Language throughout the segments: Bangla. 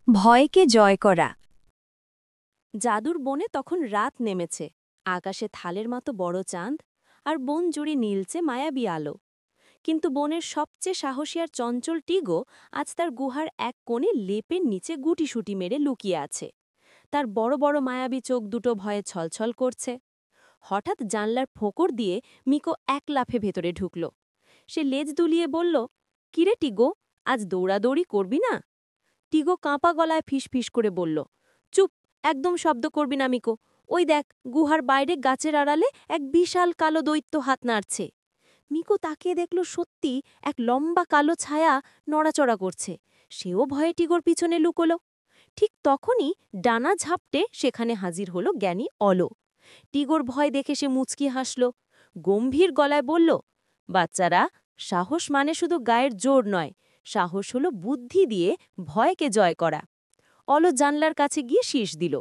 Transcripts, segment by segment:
ভয়কে জয় করা। জাদুর বনে তখন রাত নেমেছে। আকাশে থালের মতো বড় চাঁদ, আর বন জুড়ে নীলচে মায়াবী আলো। কিন্তু বনের সবচেয়ে সাহসী আর চঞ্চল টিগো আজ তার গুহার এক কোণে লেপের নিচে গুটিসুটি মেরে লুকিয়ে আছে। তার বড় বড় মায়াবী চোখ দুটো ভয়ে ছলছল করছে। হঠাৎ জানলার ফোকর দিয়ে মিকো এক লাফে ভেতরে ঢুকল। সে লেজ দুলিয়ে বলল, কিরে টিগো, আজ দৌড়াদৌড়ি করবি না? টিগো কাঁপা গলায় ফিসফিস করে বলল, চুপ, একদম শব্দ করবি না মিকো। ওই দেখ, গুহার বাইরে গাছের আড়ালে এক বিশাল কালো দৈত্য হাত নাড়ছে। মিকো তাকিয়ে দেখল সত্যি এক লম্বা কালো ছায়া নড়াচড়া করছে। সেও ভয়ে টিগোর পিছনে লুকোলো। ঠিক তখনই ডানা ঝাপটে সেখানে হাজির হলো জ্ঞানী অলো। টিগোর ভয় দেখে সে মুচকি হাসল, গম্ভীর গলায় বলল, বাচ্চারা, সাহস মানে শুধু গায়ের জোর নয়, সাহস হলো বুদ্ধি দিয়ে ভয়কে জয় করা। অলো জানলার কাছে গিয়ে শীষ দিল।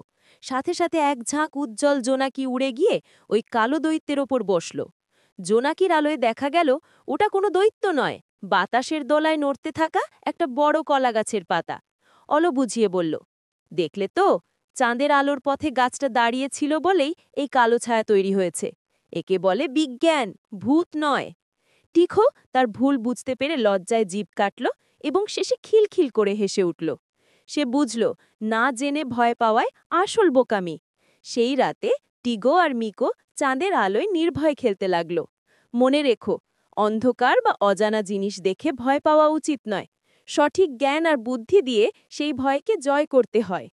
সাথে সাথে এক ঝাঁক উজ্জ্বল জোনাকি উড়ে গিয়ে ওই কালো দৈত্যের ওপর বসল। জোনাকির আলোয় দেখা গেল ওটা কোনো দৈত্য নয়, বাতাসের দোলায় নড়তে থাকা একটা বড় কলাগাছের পাতা। অলো বুঝিয়ে বলল, দেখলে তো, চাঁদের আলোর পথে গাছটা দাঁড়িয়েছিল বলেই এই কালো ছায়া তৈরি হয়েছে। একে বলে বিজ্ঞান, ভূত নয়। টিখো তার ভুল বুঝতে পেরে লজ্জায় জিভ কাটল এবং শেষে খিলখিল করে হেসে উঠল। সে বুঝল, না জেনে ভয় পাওয়ায় আসল বোকামি। সেই রাতে টিগো আর মিকো চাঁদের আলোয় নির্ভয় খেলতে লাগল। মনে রেখো, অন্ধকার বা অজানা জিনিস দেখে ভয় পাওয়া উচিত নয়। সঠিক জ্ঞান আর বুদ্ধি দিয়ে সেই ভয়কে জয় করতে হয়।